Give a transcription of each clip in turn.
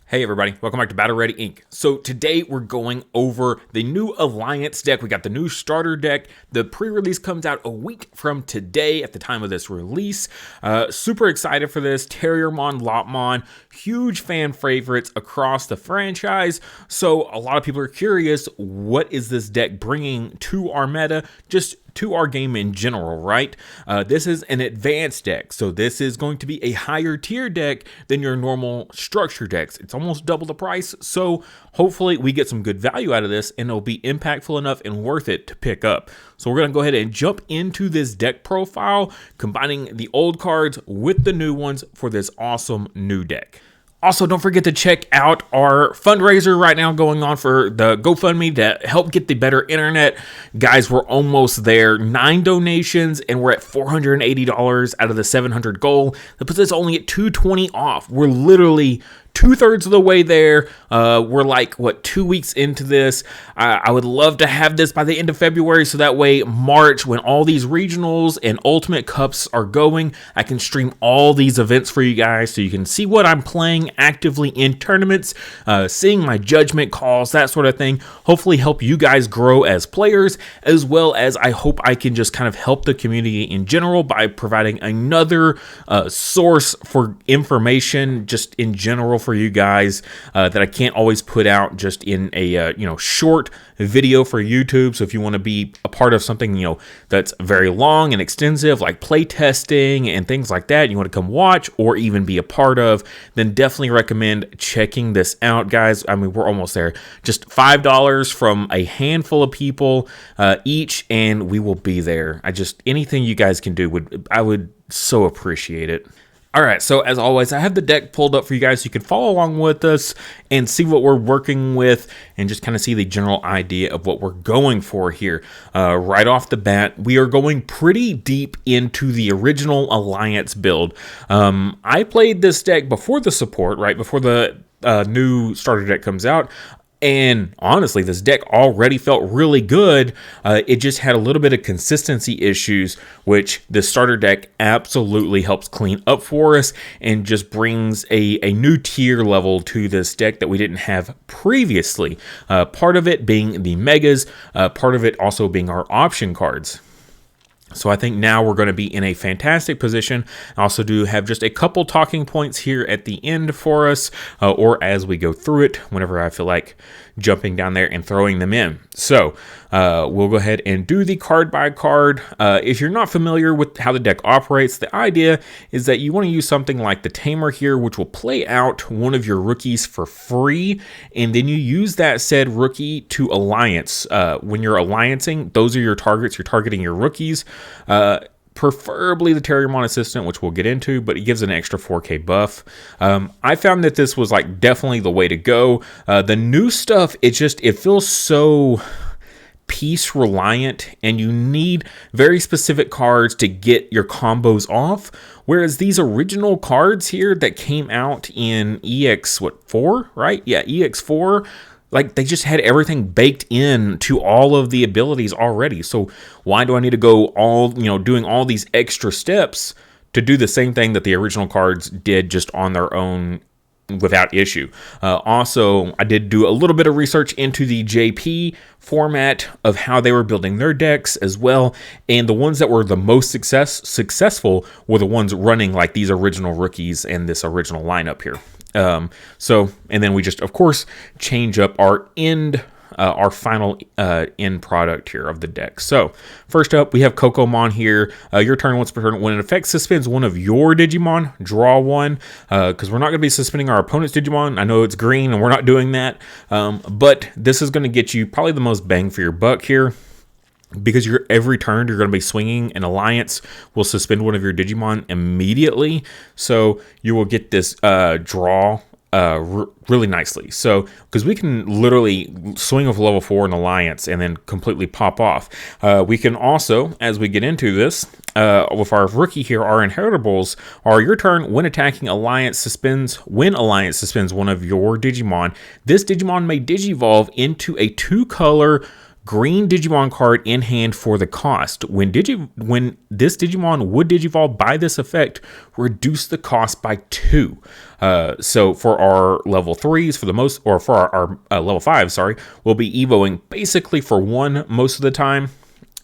Hey everybody, welcome back to Battle Ready Inc. So today we're going over the new Alliance deck. We got the new starter deck. The pre-release comes out a week from today at the time of this release. Super excited for this. Terriermon, Lopmon, huge fan favorites across the franchise. So a lot of people are curious, what is this deck bringing to our meta? Just to our game in general, right? This is an advanced deck, so this is going to be a higher tier deck than your normal structure decks. It's almost double the price, so hopefully we get some good value out of this and it'll be impactful enough and worth it to pick up. So we're gonna go ahead and jump into this deck profile, combining the old cards with the new ones for this awesome new deck. Also, don't forget to check out our fundraiser right now going on for the GoFundMe to help get the better internet. Guys, we're almost there. 9 donations, and we're at $480 out of the $700 goal. That puts us only at $220 off. We're literally 2/3 of the way there. We're like, 2 weeks into this. I would love to have this by the end of February, so that way March, when all these regionals and ultimate cups are going, I can stream all these events for you guys so you can see what I'm playing actively in tournaments, seeing my judgment calls, that sort of thing. Hopefully help you guys grow as players, as well as I hope I can just kind of help the community in general by providing another source for information just in general for you guys that I can't always put out just in a short video for YouTube. So if you want to be a part of something that's very long and extensive, like play testing and things like that, you want to come watch or even be a part of, then definitely recommend checking this out, guys. I mean, we're almost there. Just $5 from a handful of people each, and we will be there. Anything you guys can do I would so appreciate it. All right, so as always, I have the deck pulled up for you guys so you can follow along with us and see what we're working with and just kind of see the general idea of what we're going for here. Right off the bat, we are going pretty deep into the original Alliance build. I played this deck before the support, right before the new starter deck comes out. And honestly, this deck already felt really good. It just had a little bit of consistency issues, which the starter deck absolutely helps clean up for us and just brings a new tier level to this deck that we didn't have previously. Part of it being the megas, part of it also being our option cards. So I think now we're going to be in a fantastic position. I also do have just a couple talking points here at the end for us, or as we go through it, whenever I feel like jumping down there and throwing them in. So we'll go ahead and do the card by card. If you're not familiar with how the deck operates, the idea is that you want to use something like the Tamer here, which will play out one of your rookies for free, and then you use that said rookie to alliance. When you're alliancing, those are your targets. You're targeting your rookies. Preferably the Terriermon assistant, which we'll get into, but it gives an extra 4K buff. I found that this was like definitely the way to go. The new stuff, it feels so piece reliant, and you need very specific cards to get your combos off. Whereas these original cards here that came out in EX4, right? Yeah, EX4. Like, they just had everything baked in to all of the abilities already. So why do I need to go doing all these extra steps to do the same thing that the original cards did just on their own without issue? Also, I did do a little bit of research into the JP format of how they were building their decks as well. And the ones that were the most successful were the ones running like these original rookies and this original lineup here. And then we just, of course, change up our final end product here of the deck. So first up, we have Lopmon here. Your turn once per turn. When an effect suspends one of your Digimon, draw one. Because we're not going to be suspending our opponent's Digimon. I know it's green and we're not doing that. But this is going to get you probably the most bang for your buck here, because every turn you're going to be swinging. An alliance will suspend one of your Digimon immediately, so you will get this draw really nicely. So because we can literally swing with level 4 in alliance and then completely pop off. We can also, as we get into this, with our rookie here, our inheritables are your turn when attacking alliance suspends. When alliance suspends one of your Digimon, this Digimon may digivolve into a 2-color green Digimon card in hand for the cost. When this Digimon would Digivolve by this effect, reduce the cost by 2. So for our level 3s, for our level 5s, sorry, we'll be evoing basically for 1 most of the time.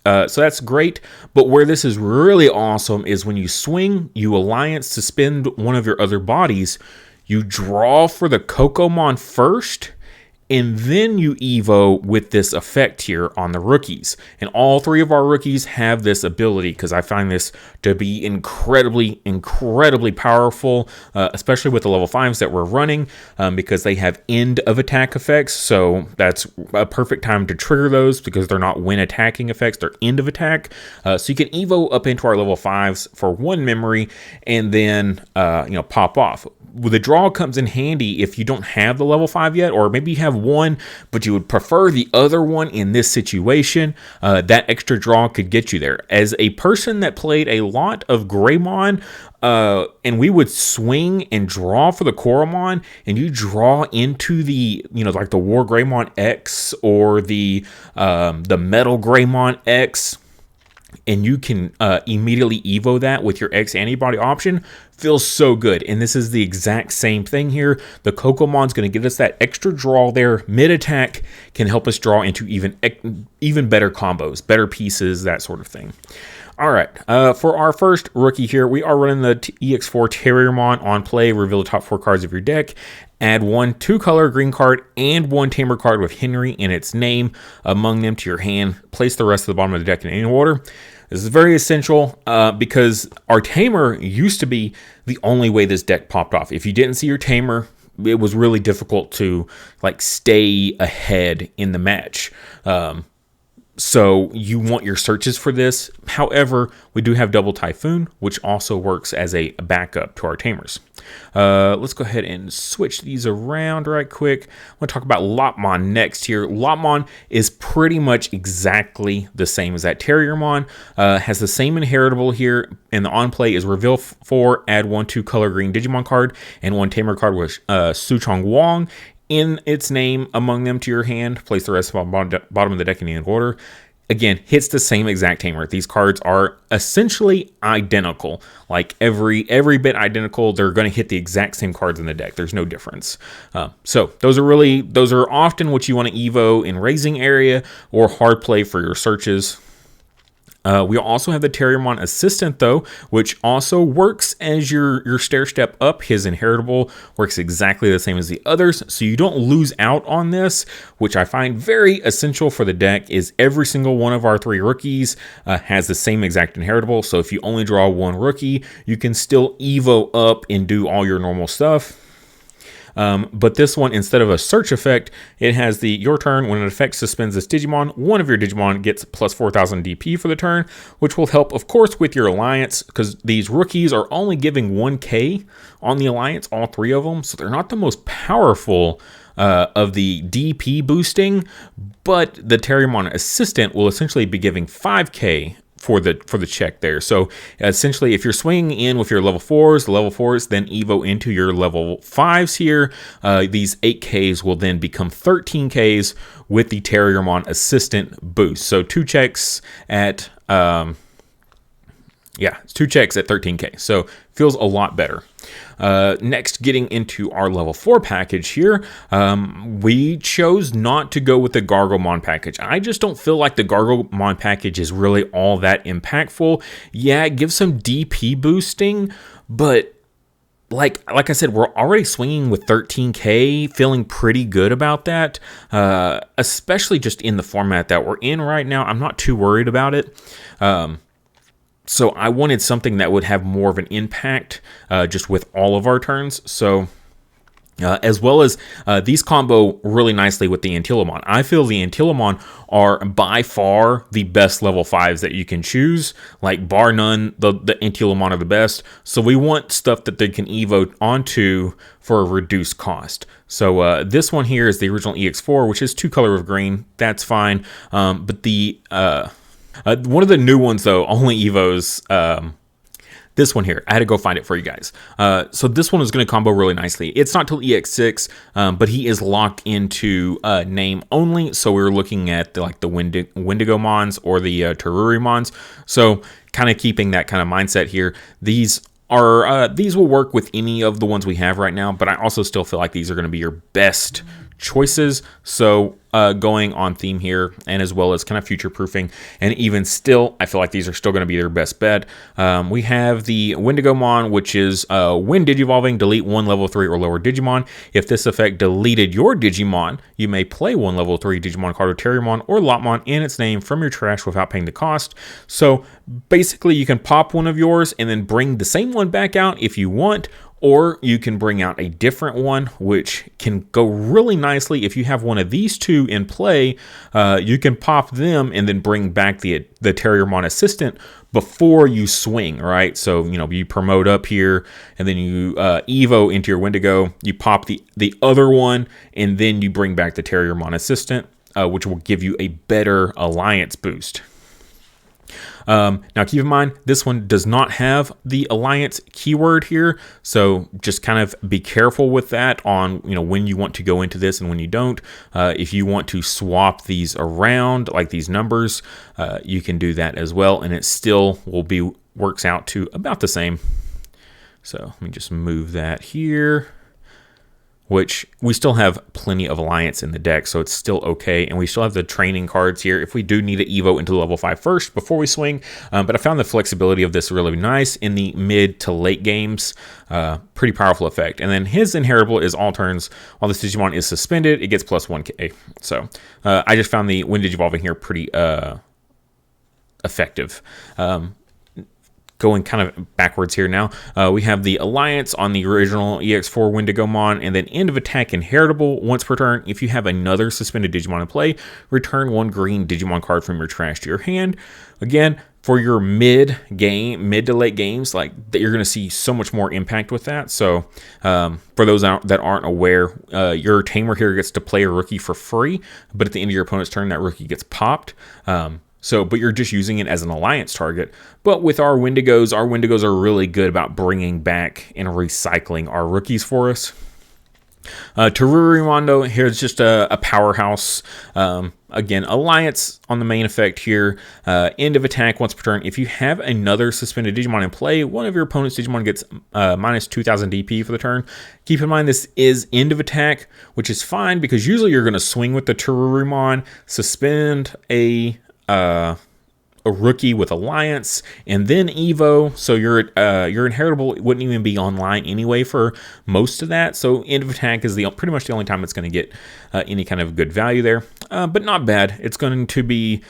So that's great, but where this is really awesome is when you swing, you alliance to spend one of your other bodies, you draw for the Kokomon first, and then you evo with this effect here on the rookies. And all 3 of our rookies have this ability because I find this to be incredibly powerful, especially with the level 5s that we're running, because they have end of attack effects. So that's a perfect time to trigger those because they're not when attacking effects, they're end of attack. So you can evo up into our level 5s for 1 memory and then pop off. The draw comes in handy if you don't have the level 5 yet, or maybe you have 1, but you would prefer the other one in this situation. That extra draw could get you there. As a person that played a lot of Greymon, and we would swing and draw for the Koromon, and you draw into the, like the War Greymon X or the Metal Greymon X, and you can immediately evo that with your X antibody option, feels so good. And this is the exact same thing here. The Kokomon's going to give us that extra draw there. Mid-attack can help us draw into even better combos, better pieces, that sort of thing. All right, for our first rookie here, we are running the EX4 Terriermon on play. Reveal the top 4 cards of your deck. Add 1 2-color green card and 1 tamer card with Henry in its name among them to your hand. Place the rest of the bottom of the deck in any order. This is very essential because our tamer used to be the only way this deck popped off. If you didn't see your tamer, it was really difficult to stay ahead in the match. So you want your searches for this. However, we do have Double Typhoon, which also works as a backup to our tamers. Let's go ahead and switch these around right quick. I'm going to talk about Lopmon next here. Lopmon is pretty much exactly the same as that Terriermon. Has the same inheritable here, and the on play is reveal 4, add 1 2-color green Digimon card, and 1 tamer card with Suchong Wong in its name among them to your hand. Place the rest of the bottom of the deck in any order. Again, hits the same exact tamer. These cards are essentially identical, like every bit identical. They're going to hit the exact same cards in the deck. There's no difference. So those are often what you want to evo in raising area or hard play for your searches. We also have the Terriermon Assistant, though, which also works as your stair step up. His inheritable works exactly the same as the others, so you don't lose out on this, which I find very essential for the deck. Is every single one of our 3 rookies has the same exact inheritable, so if you only draw 1 rookie, you can still evo up and do all your normal stuff. But this one, instead of a search effect, it has your turn. When an effect suspends this Digimon, one of your Digimon gets plus 4,000 DP for the turn, which will help, of course, with your alliance, because these rookies are only giving 1k on the alliance, all 3 of them, so they're not the most powerful of the DP boosting, but the Terriermon Assistant will essentially be giving 5k for the check there. So essentially, if you're swinging in with your level 4s, then evo into your level 5s here. These 8Ks will then become 13Ks with the Terriermon Assistant boost. So 2 checks at it's 2 checks at 13k, so feels a lot better. Next, getting into our level 4 package here, we chose not to go with the Gargomon package. I just don't feel like the Gargomon package is really all that impactful. Yeah, it gives some DP boosting, but like I said, we're already swinging with 13k, feeling pretty good about that, especially just in the format that we're in right now. I'm not too worried about it. So I wanted something that would have more of an impact just with all of our turns. So as well as these combo really nicely with the Antilomon. I feel the Antilomon are by far the best level 5s that you can choose. Like bar none, the Antilomon are the best. So we want stuff that they can evo onto for a reduced cost. So this one here is the original EX4, which is 2 color of green. That's fine. But the one of the new ones, though, only evos This one here, I had to go find it for you guys. So this one is going to combo really nicely. It's not till EX6, but he is locked into name only. So we were looking at the Wendigomons or the Terriermons. So kind of keeping that kind of mindset here. These will work with any of the ones we have right now, but I also still feel like these are going to be your best choices. So going on theme here, and as well as kind of future proofing, and even still I feel like these are still going to be their best bet. We have the Wendigomon, which is when digivolving, delete one level 3 or lower Digimon. If this effect deleted your Digimon, you may play one level 3 Digimon card with Terriermon or Lopmon in its name from your trash without paying the cost. So basically you can pop one of yours and then bring the same one back out if you want, or you can bring out a different one, which can go really nicely. If you have one of these two in play, you can pop them and then bring back the Terriermon assistant before you swing, right? So, you promote up here, and then you Evo into your Wendigo, you pop the other one, and then you bring back the Terriermon assistant, which will give you a better alliance boost. Now keep in mind, this one does not have the alliance keyword here, so just kind of be careful with that on when you want to go into this and when you don't. If you want to swap these around, like these numbers, you can do that as well, and it still works out to about the same. So let me just move that here, which we still have plenty of alliance in the deck, so it's still okay. And we still have the training cards here if we do need to Evo into level 5 first before we swing. But I found the flexibility of this really nice in the mid to late games. Pretty powerful effect. And then his inheritable is all turns while this Digimon is suspended, it gets plus 1k. So I just found the when Digivolving here pretty effective. Going kind of backwards here now, we have the Alliance on the original EX4 Wendigomon, and then end of attack inheritable once per turn. If you have another suspended Digimon in play, return one green Digimon card from your trash to your hand. Again, for your mid to late games, like you're going to see so much more impact with that. So for those that aren't aware, your tamer here gets to play a rookie for free, but at the end of your opponent's turn, that rookie gets popped. But you're just using it as an alliance target. But with our Wendigos are really good about bringing back and recycling our rookies for us. Terriermon, here's just a powerhouse. Again, alliance on the main effect here. End of attack once per turn. If you have another suspended Digimon in play, one of your opponent's Digimon gets minus 2000 DP for the turn. Keep in mind this is end of attack, which is fine because usually you're going to swing with the Terriermon, suspend a rookie with alliance, and then Evo. So your inheritable wouldn't even be online anyway for most of that. So end of attack is pretty much the only time it's going to get any kind of good value there. But not bad. It's going to be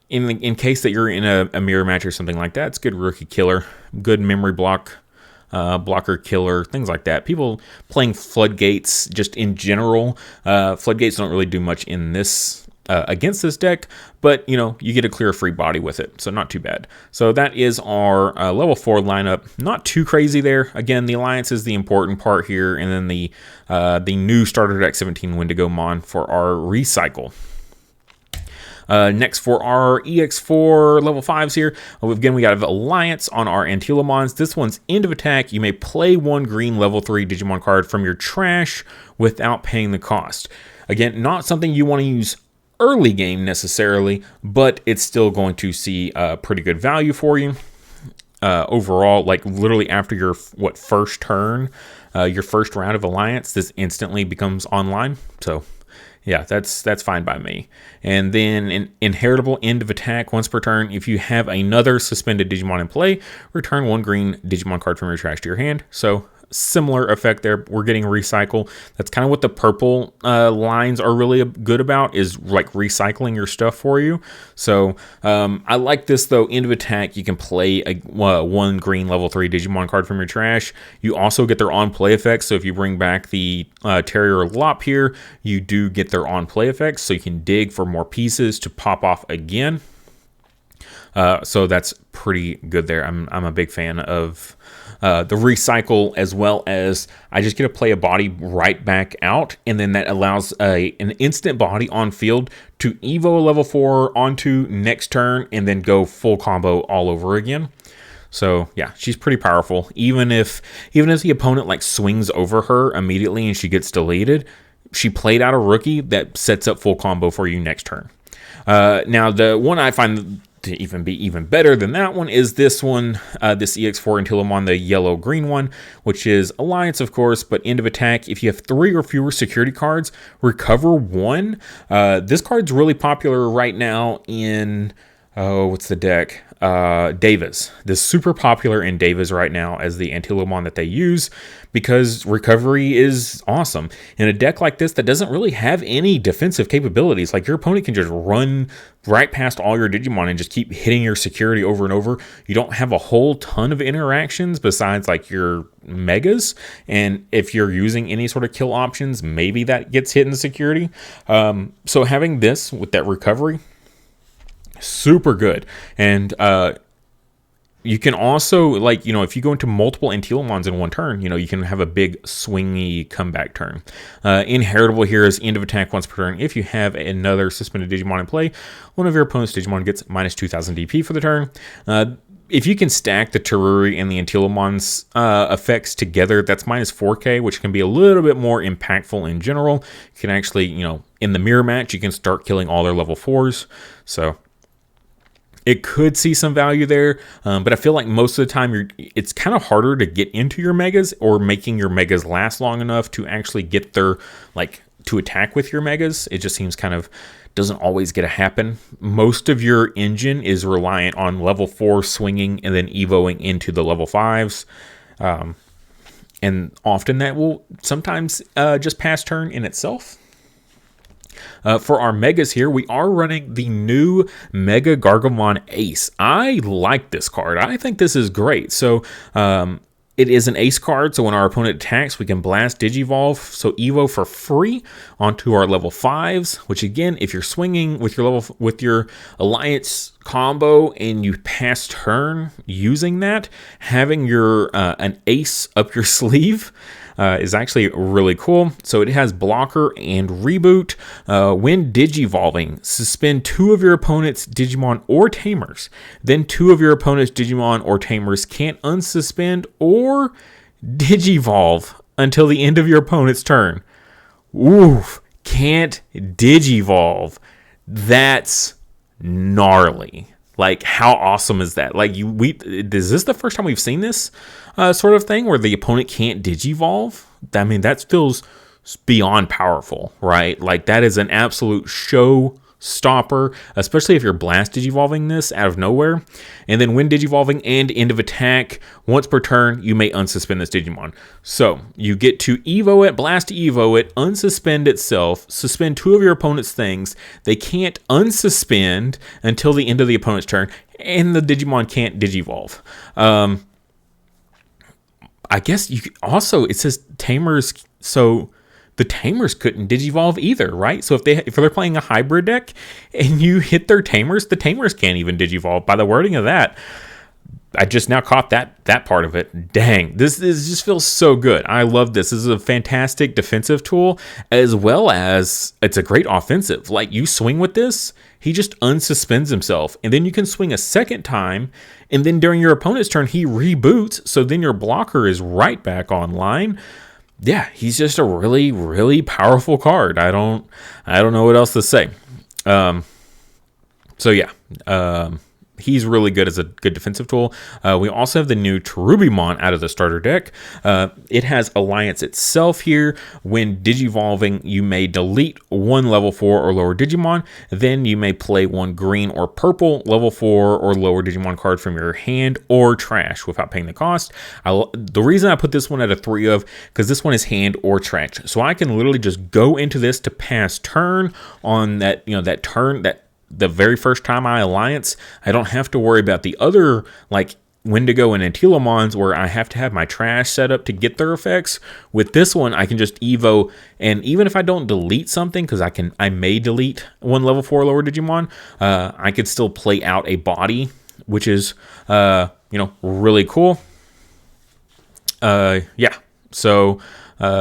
in case that you're in a mirror match or something like that. It's good rookie killer, good memory blocker killer, things like that. People playing Floodgates just in general. Floodgates don't really do much in this against this deck, but you get a clear free body with it, so not too bad. So that is our level 4 lineup. Not too crazy there. Again, the alliance is the important part here, and then the new starter deck 17 Wendigomon for our recycle. Next for our EX4 level 5s here, again we got Alliance on our Antilomons. This one's end of attack. You may play one green level 3 Digimon card from your trash without paying the cost. Again, not something you want to use early game necessarily, but it's still going to see pretty good value for you overall. Like literally after your first turn, your first round of alliance, this instantly becomes online. So yeah, that's fine by me. And then inheritable end of attack once per turn. If you have another suspended Digimon in play, return one green Digimon card from your trash to your hand. So similar effect there. We're getting recycle. That's kind of what the purple lines are really good about, is like recycling your stuff for you. So I like this though. End of attack, you can play one green level 3 Digimon card from your trash. You also get their on play effects. So if you bring back the Terrier Lop here, you do get their on play effects. So you can dig for more pieces to pop off again. So that's pretty good there. I'm a big fan of the recycle, as well as I just get to play a body right back out, and then that allows an instant body on field to Evo a level 4 onto next turn, and then go full combo all over again. So yeah, she's pretty powerful. Even if the opponent like swings over her immediately and she gets deleted, she played out a rookie that sets up full combo for you next turn. Now the one I find to even be even better than that one is this one, this EX4 Terriermon, the yellow-green one, which is Alliance, of course, but end of attack. If you have 3 or fewer security cards, recover 1. This card's really popular right now in, what's the deck? Davis. This is super popular in Davis right now as the Antilomon that they use because recovery is awesome. In a deck like this that doesn't really have any defensive capabilities, like your opponent can just run right past all your Digimon and just keep hitting your security over and over. You don't have a whole ton of interactions besides like your megas, and if you're using any sort of kill options, maybe that gets hit in security. So having this with that recovery, super good. And you can also, like, if you go into multiple Antilomons in one turn, you can have a big swingy comeback turn. Inheritable here is end of attack once per turn. If you have another suspended Digimon in play, one of your opponent's Digimon gets minus 2,000 DP for the turn. If you can stack the Teruri and the Antilomon's effects together, that's minus 4k, which can be a little bit more impactful in general. You can actually, in the mirror match, you can start killing all their level 4s. So it could see some value there, but I feel like most of the time it's kind of harder to get into your megas or making your megas last long enough to actually get their, to attack with your megas. It just seems kind of doesn't always get to happen. Most of your engine is reliant on level 4 swinging and then evoing into the level 5s. And often that will sometimes just pass turn in itself. For our megas here, we are running the new Mega Gargomon Ace. I like this card. I think this is great. So it is an ace card, so when our opponent attacks, we can blast Digivolve, so Evo for free onto our level 5s, which again, if you're swinging with your Alliance combo and you pass turn using that, having your an ace up your sleeve is actually really cool. So it has blocker and reboot. When digivolving, suspend 2 of your opponent's Digimon or Tamers. Then 2 of your opponent's Digimon or Tamers can't unsuspend or digivolve until the end of your opponent's turn. Oof, can't digivolve. That's gnarly. Like, how awesome is that? Like, is this the first time we've seen this sort of thing where the opponent can't digivolve? I mean, that feels beyond powerful, right? Like, that is an absolute show stopper, especially if you're blast digivolving this out of nowhere. And then when digivolving and end of attack, once per turn, you may unsuspend this Digimon. So you get to Evo it, blast Evo it, unsuspend itself, suspend 2 of your opponent's things. They can't unsuspend until the end of the opponent's turn, and the Digimon can't digivolve. I guess you could also, it says Tamers, so the Tamers couldn't digivolve either, right? So if they're playing a hybrid deck and you hit their Tamers, the Tamers can't even digivolve. By the wording of that, I just now caught that part of it. Dang, this just feels so good. I love this. This is a fantastic defensive tool, as well as it's a great offensive. Like, you swing with this, he just unsuspends himself, and then you can swing a second time, and then during your opponent's turn, he reboots, so then your blocker is right back online. Yeah, he's just a really, really powerful card. I don't know what else to say. So yeah, he's really good as a good defensive tool. We also have the new Terriermon out of the starter deck. It has Alliance itself here. When digivolving, you may delete 1 level 4 or lower Digimon. Then you may play 1 green or purple level 4 or lower Digimon card from your hand or trash without paying the cost. The reason I put this one at a 3 of, because this one is hand or trash. So I can literally just go into this to pass turn on that, that turn, that the very first time I Alliance. I don't have to worry about the other, like, Wendigo and Antilomons where I have to have my trash set up to get their effects. With this one, I can just Evo, and even if I don't delete something, because I may delete 1 level 4 lower Digimon, I could still play out a body, which is, really cool. Yeah. So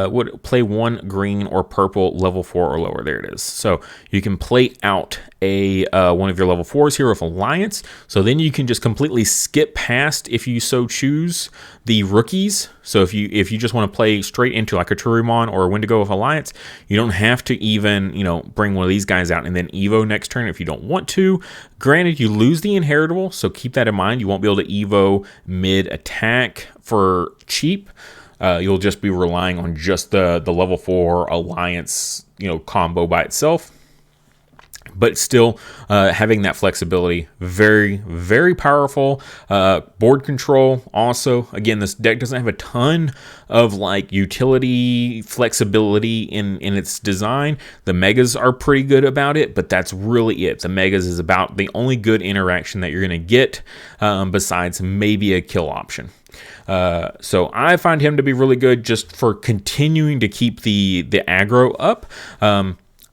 would play 1 green or purple level 4 or lower. There it is. So you can play out a one of your level 4s here with Alliance. So then you can just completely skip past, if you so choose, the rookies. So if you just want to play straight into like a Terriermon or a Wendigo with Alliance, you don't have to even, bring one of these guys out and then Evo next turn if you don't want to. Granted, you lose the inheritable, so keep that in mind. You won't be able to Evo mid attack for cheap. You'll just be relying on just the level 4 Alliance, combo by itself. But still, having that flexibility, very, very powerful. Board control also. Again, this deck doesn't have a ton of like utility flexibility in its design. The Megas are pretty good about it, but that's really it. The Megas is about the only good interaction that you're going to get, besides maybe a kill option. So I find him to be really good just for continuing to keep the aggro up.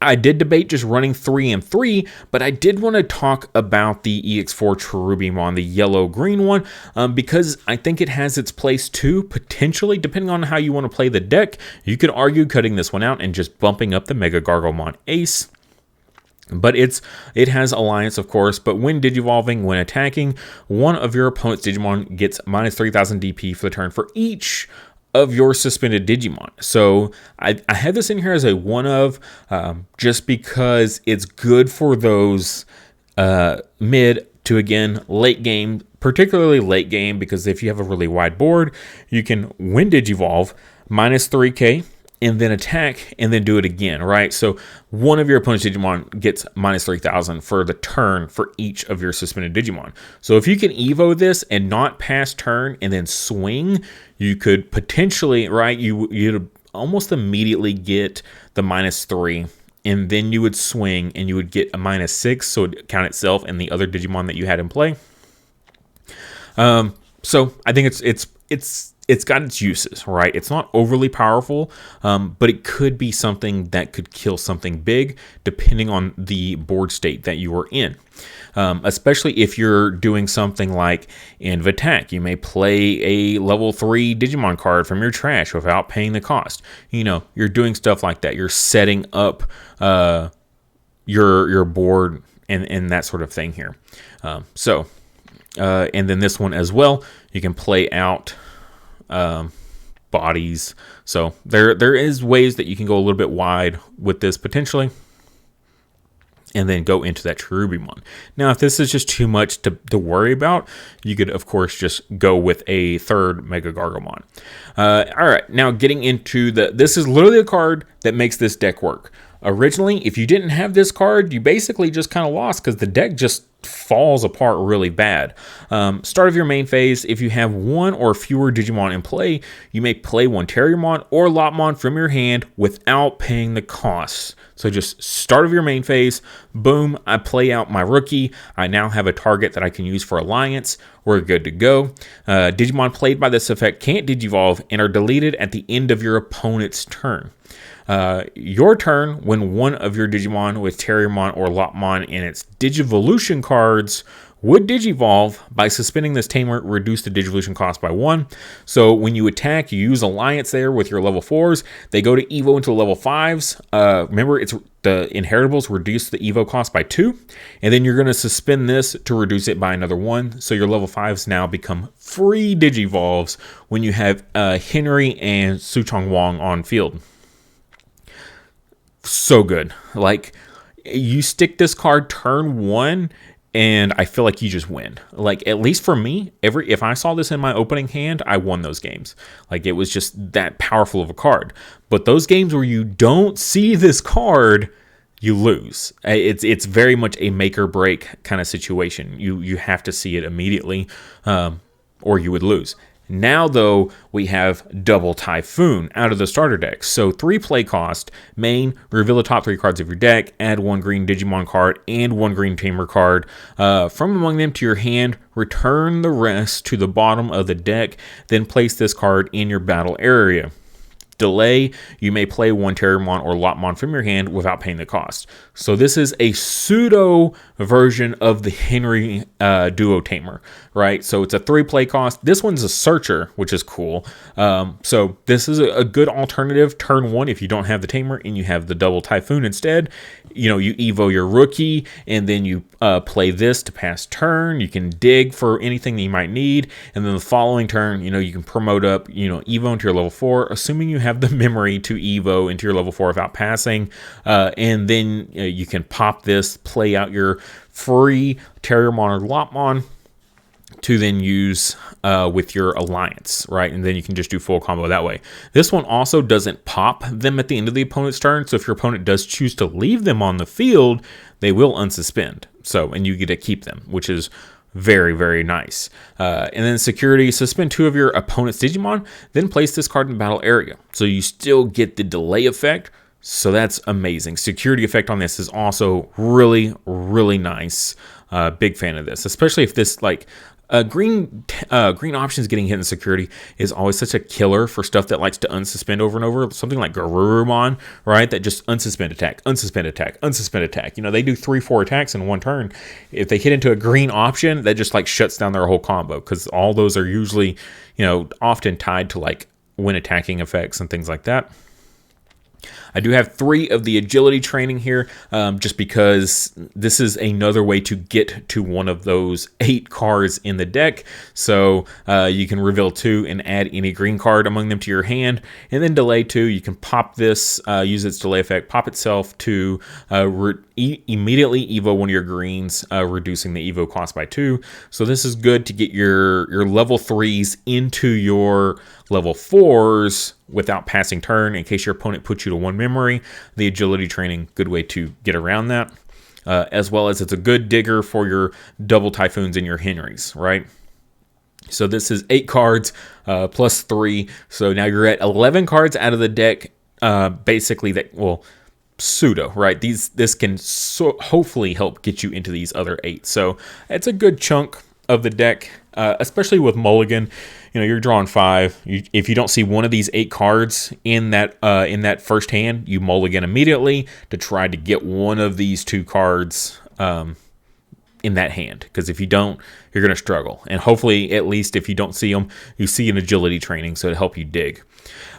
I did debate just running 3 and 3, but I did want to talk about the EX4 Terriermon, the yellow-green one, because I think it has its place too, potentially, depending on how you want to play the deck. You could argue cutting this one out and just bumping up the Mega Gargomon Ace. But it has Alliance, of course, but when Digivolving, when attacking, one of your opponent's Digimon gets minus 3,000 DP for the turn for each of your suspended Digimon. So I had this in here as a one of, just because it's good for those mid to, again, late game, particularly late game, because if you have a really wide board, you can win Digivolve, minus 3k, and then attack, and then do it again, right? So one of your opponent's Digimon gets minus 3,000 for the turn for each of your suspended Digimon. So if you can Evo this and not pass turn and then swing, you could potentially, right, you'd almost immediately get the minus 3, and then you would swing and you would get a minus 6, so it would count itself and the other Digimon that you had in play. So I think it's got its uses, right? It's not overly powerful, but it could be something that could kill something big depending on the board state that you are in. Especially if you're doing something like End of Attack. You may play a level 3 Digimon card from your trash without paying the cost. You're doing stuff like that. You're setting up your board and that sort of thing here. And then this one as well, you can play out bodies. So there is ways that you can go a little bit wide with this potentially, and then go into that Terriermon. Now, if this is just too much to worry about, you could, of course, just go with a third Mega Gargomon. All right, now getting into this is literally a card that makes this deck work. Originally, if you didn't have this card, you basically just kind of lost because the deck just falls apart really bad. Start of your main phase, if you have one or fewer Digimon in play, you may play one Terriermon or Lopmon from your hand without paying the costs. So just start of your main phase, boom, I play out my rookie. I now have a target that I can use for Alliance. We're good to go. Digimon played by this effect can't Digivolve and are deleted at the end of your opponent's turn. Your turn, when one of your Digimon with Terriermon or Lopmon in its Digivolution cards would Digivolve. By suspending this tamer, reduce the Digivolution cost by 1. So when you attack, you use Alliance there with your level 4s. They go to Evo into level 5s. Remember, it's the inheritables reduce the Evo cost by 2. And then you're going to suspend this to reduce it by another 1. So your level 5s now become free Digivolves when you have Henry and Suchong Wong on field. So good. Like, you stick this card turn 1 and I feel like you just win. Like, at least for me, if I saw this in my opening hand, I won those games. Like, it was just that powerful of a card. But those games where you don't see this card, you lose. It's very much a make or break kind of situation. You have to see it immediately, or you would lose. Now, though, we have Double Typhoon out of the starter deck. So 3 play cost, main, reveal the top 3 cards of your deck, add 1 green Digimon card and 1 green Tamer card. From among them to your hand, return the rest to the bottom of the deck, then place this card in your battle area. delay, you may play one Terriermon or Lopmon from your hand without paying the cost. So this is a pseudo version of the Henry Duo Tamer, right? So it's a 3 play cost. This one's a searcher, which is cool. So this is a good alternative. Turn 1, if you don't have the Tamer and you have the double Typhoon instead, you Evo your rookie, and then you play this to pass turn. You can dig for anything that you might need, and then the following turn, you can promote up, Evo into your level 4, assuming you have the memory to Evo into your level 4 without passing, and then you can pop this, play out your free Terriermon or Lopmon to then use with your alliance, right? And then you can just do full combo that way. This one also doesn't pop them at the end of the opponent's turn, so if your opponent does choose to leave them on the field, they will unsuspend. So, and you get to keep them, which is very, very nice. And then security, suspend 2 of your opponent's Digimon, then place this card in the battle area. So you still get the delay effect, so that's amazing. Security effect on this is also really, really nice. Big fan of this, especially if this, green options getting hit in security is always such a killer for stuff that likes to unsuspend over and over. Something like Garurumon, right? That just unsuspend attack, unsuspend attack, unsuspend attack. They do 3-4 attacks in one turn. If they hit into a green option, that just shuts down their whole combo, because all those are usually, often tied to when attacking effects and things like that. I do have 3 of the agility training here, just because this is another way to get to one of those 8 cards in the deck. So you can reveal 2 and add any green card among them to your hand, and then delay 2. You can pop this, use its delay effect, pop itself to immediately Evo one of your greens, reducing the Evo cost by 2. So this is good to get your level 3s into your level 4s without passing turn, in case your opponent puts you to 1 memory. The agility training, good way to get around that. As well as it's a good digger for your double Typhoons and your Henrys, right? So this is 8 cards plus 3. So now you're at 11 cards out of the deck, basically pseudo, right? This can hopefully help get you into these other 8. So it's a good chunk of the deck, especially with Mulligan. You're drawing 5. If you don't see one of these 8 cards in that first hand, you mulligan immediately to try to get one of these 2 cards in that hand, because if you don't, you're going to struggle. And hopefully, at least if you don't see them, you see an agility training, so to help you dig.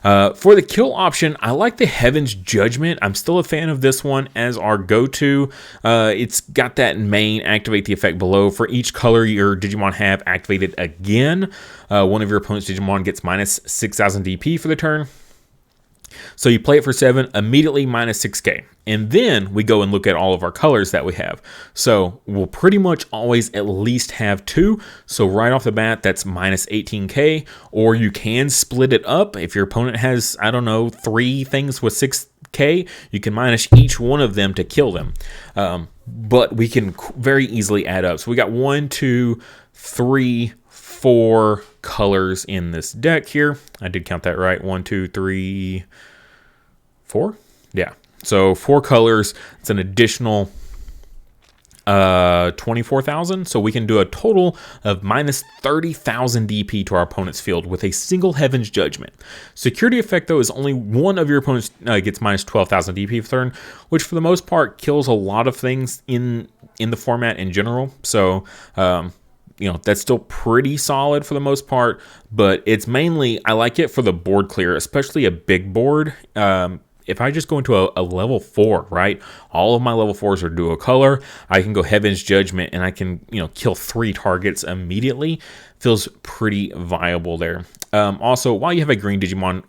For the kill option, I like the Heaven's Judgment. I'm still a fan of this one as our go-to. It's got that main activate the effect below. For each color your Digimon have activated again, one of your opponent's Digimon gets minus 6,000 DP for the turn. So you play it for 7, immediately minus 6k. And then we go and look at all of our colors that we have. So we'll pretty much always at least have 2. So right off the bat, that's minus 18k. Or you can split it up. If your opponent has, 3 things with 6k, you can minus each one of them to kill them. But we can very easily add up. So we got 1, 2, 3, 4 colors in this deck here. I did count that right. 1, 2, 3, 4. Yeah. So 4 colors. It's an additional 24,000. So we can do a total of minus 30,000 DP to our opponent's field with a single Heaven's Judgment. Security effect, though, is only one of your opponents gets minus 12,000 DP per turn, which for the most part kills a lot of things in the format in general. So that's still pretty solid for the most part, but it's mainly, I like it for the board clear, especially a big board. If I just go into a level 4, right, all of my level 4s are dual color, I can go Heaven's Judgment and I can, kill 3 targets immediately. Feels pretty viable there. Also, while you have a green Digimon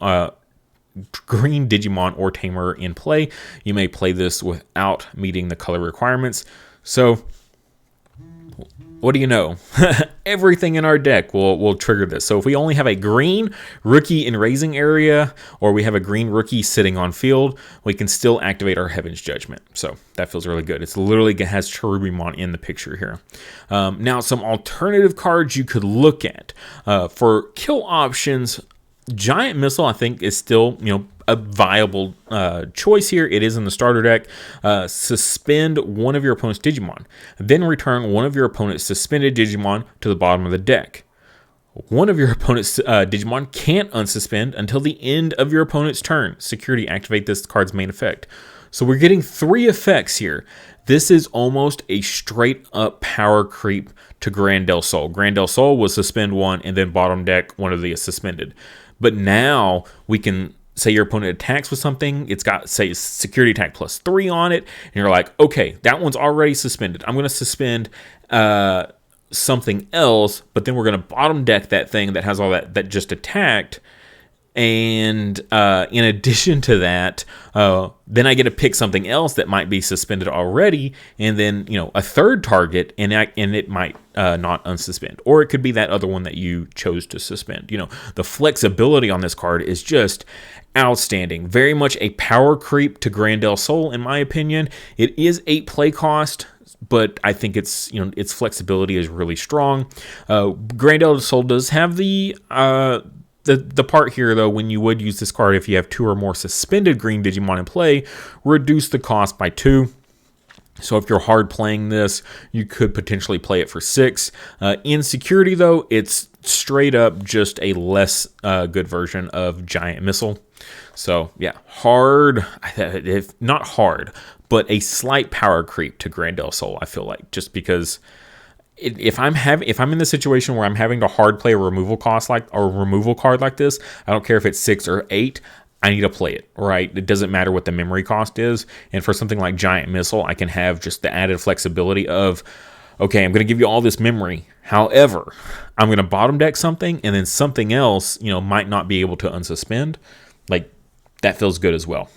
or Tamer in play, you may play this without meeting the color requirements. So what do you know? Everything in our deck will trigger this. So if we only have a green rookie in raising area, or we have a green rookie sitting on field, we can still activate our Heaven's Judgment. So that feels really good. It's literally has Terriermon in the picture here. Now, some alternative cards you could look at. For kill options, Giant Missile, I think, is still, a viable choice here. It is in the starter deck. Suspend one of your opponent's Digimon. Then return one of your opponent's suspended Digimon to the bottom of the deck. One of your opponent's Digimon can't unsuspend until the end of your opponent's turn. Security, activate this card's main effect. So we're getting 3 effects here. This is almost a straight up power creep to Grand Del Sol. Grand Del Sol was suspend 1 and then bottom deck one of the suspended. But now we can say your opponent attacks with something. It's got, say, security attack +3 on it. And you're like, okay, that one's already suspended. I'm going to suspend something else, but then we're going to bottom deck that thing that has all that just attacked. And in addition to that, then I get to pick something else that might be suspended already, and then a third target, and it might not unsuspend, or it could be that other one that you chose to suspend. The flexibility on this card is just outstanding. Very much a power creep to Grand Del Sol, in my opinion. It is 8 play cost, but I think its flexibility is really strong. Grand Del Sol does have the part here, though, when you would use this card if you have 2 or more suspended green Digimon in play, reduce the cost by 2. So if you're hard playing this, you could potentially play it for 6. In security, though, it's straight up just a less good version of Giant Missile. So yeah, hard, if not hard, but a slight power creep to Grand Del Sol, I feel like, just because if I'm in the situation where I'm having to hard play a removal card like this, I don't care if it's 6 or 8, I need to play it, right? It doesn't matter what the memory cost is. And for something like Giant Missile, I can have just the added flexibility of, okay, I'm going to give you all this memory. However, I'm going to bottom deck something, and then something else, might not be able to unsuspend. Like, that feels good as well.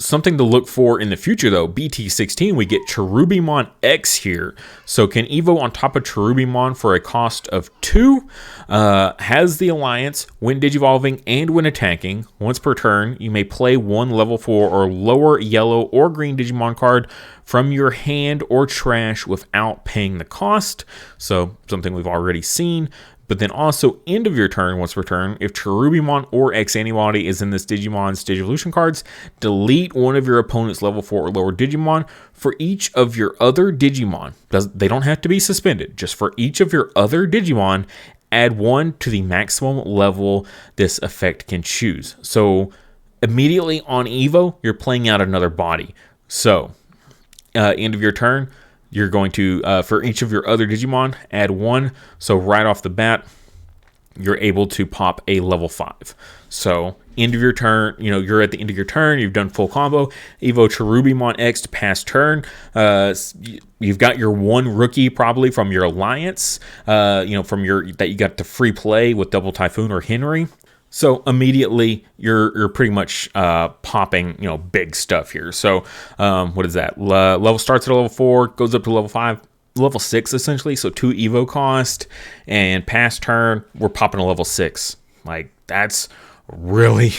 Something to look for in the future, though, BT16, we get Terriermon X here. So can Evo on top of Terriermon for a cost of 2. Has the Alliance when digivolving and when attacking. Once per turn, you may play 1 level 4 or lower yellow or green Digimon card from your hand or trash without paying the cost. So something we've already seen. But then also, end of your turn, once per turn, if Terriermon or X Antibody is in this Digimon's Digivolution cards, delete one of your opponent's level 4 or lower Digimon. For each of your other Digimon, they don't have to be suspended, just for each of your other Digimon, add 1 to the maximum level this effect can choose. So immediately on Evo, you're playing out another body. So end of your turn, you're going to, for each of your other Digimon, add 1. So right off the bat, you're able to pop a level 5. So end of your turn, you're at the end of your turn, you've done full combo. Evo Terriermon X to pass turn. You've got your 1 rookie probably from your Alliance, that you got to free play with Double Typhoon or Henry. So immediately you're pretty much popping big stuff here. So what is that? Level starts at level 4, goes up to level 5, level 6 essentially. So 2 Evo cost, and past turn we're popping a level 6. Like, that's really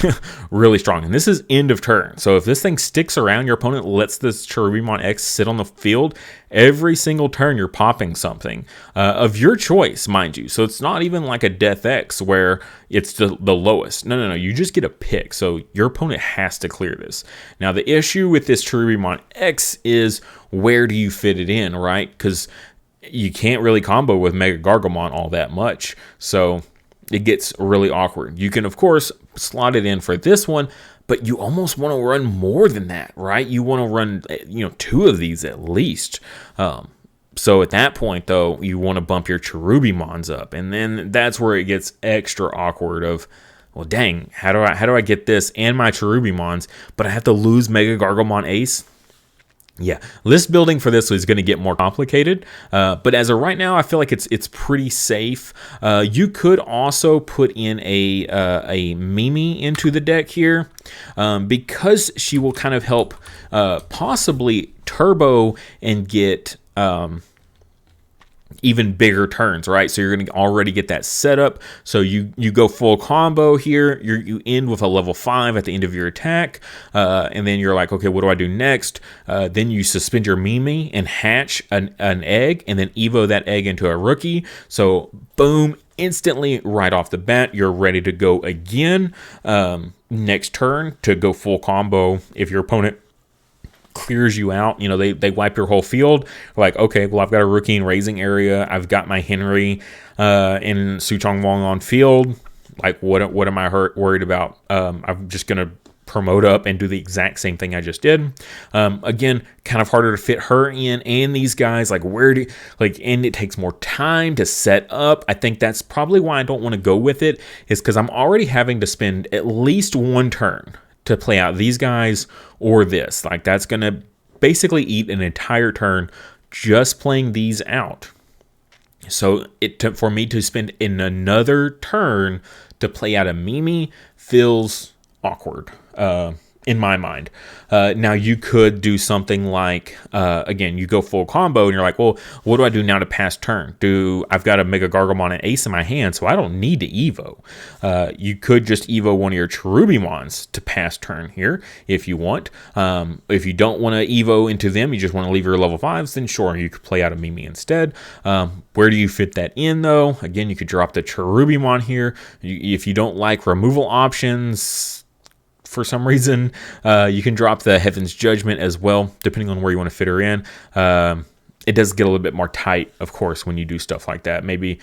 really strong. And this is end of turn. So if this thing sticks around, your opponent lets this Terriermon X sit on the field, every single turn you're popping something of your choice, mind you. So it's not even like a Death X where it's the lowest. No, you just get a pick. So your opponent has to clear this. Now the issue with this Terriermon X is, where do you fit it in, right? Because you can't really combo with Mega Gargomon all that much. So it gets really awkward. You can, of course, slot it in for this one, but you almost want to run more than that, right? You want to run, 2 of these at least. So at that point, though, you want to bump your Terriermons up, and then that's where it gets extra awkward. Of, well, dang, how do I get this and my Terriermons, but I have to lose Mega Gargomon Ace? Yeah, list building for this is going to get more complicated, but as of right now, I feel like it's pretty safe. You could also put in a Mimi into the deck here, because she will kind of help possibly turbo and get even bigger turns, right? So you're going to already get that setup. So you go full combo here. You end with a level 5 at the end of your attack, and then you're like, okay, what do I do next? Then you suspend your Mimi and hatch an egg, and then Evo that egg into a rookie. So boom, instantly right off the bat, you're ready to go again. Next turn to go full combo if your opponent clears you out. You know, they wipe your whole field. Like, okay, well, I've got a rookie in raising area. I've got my Henry in Suchong Wong on field. Like, what am I worried about? I'm just going to promote up and do the exact same thing I just did. Again, kind of harder to fit her in and these guys. Like, and it takes more time to set up. I think that's probably why I don't want to go with it, is because I'm already having to spend at least one turn to play out these guys or this. Like, that's going to basically eat an entire turn just playing these out. So for me to spend in another turn to play out a Mimi feels awkward in my mind. Now you could do something like, again, you go full combo and you're like, well, what do I do now to pass turn? I've got a Mega Gargomon and Ace in my hand, so I don't need to Evo. You could just Evo one of your Cherubimons to pass turn here if you want. If you don't want to Evo into them, you just want to leave your level 5s, then sure, you could play out a Mimi instead. Where do you fit that in, though? Again, you could drop the Cherubimon here. If you don't like removal options, for some reason, you can drop the Heaven's Judgment as well, depending on where you want to fit her in. It does get a little bit more tight, of course, when you do stuff like that. Maybe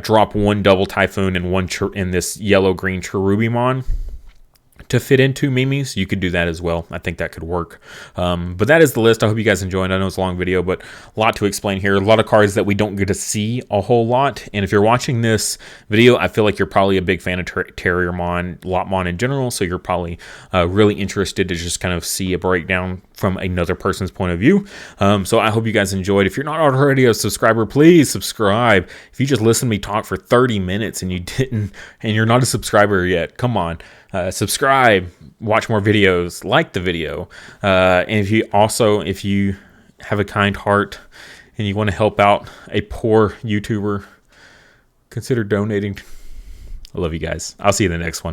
drop one double Typhoon and one in this yellow-green Cherubimon to fit into Mimi's. You could do that as well. I think that could work. But that is the list. I hope you guys enjoyed. I know it's a long video, but a lot to explain here. A lot of cards that we don't get to see a whole lot. And if you're watching this video, I feel like you're probably a big fan of Terriermon, Lopmon in general. So you're probably really interested to just kind of see a breakdown from another person's point of view. So I hope you guys enjoyed. If you're not already a subscriber, please subscribe. If you just listen to me talk for 30 minutes and you're not a subscriber yet, come on. Subscribe, watch more videos, like the video, and if you have a kind heart and you want to help out a poor YouTuber, consider donating. I love you guys. I'll see you in the next one.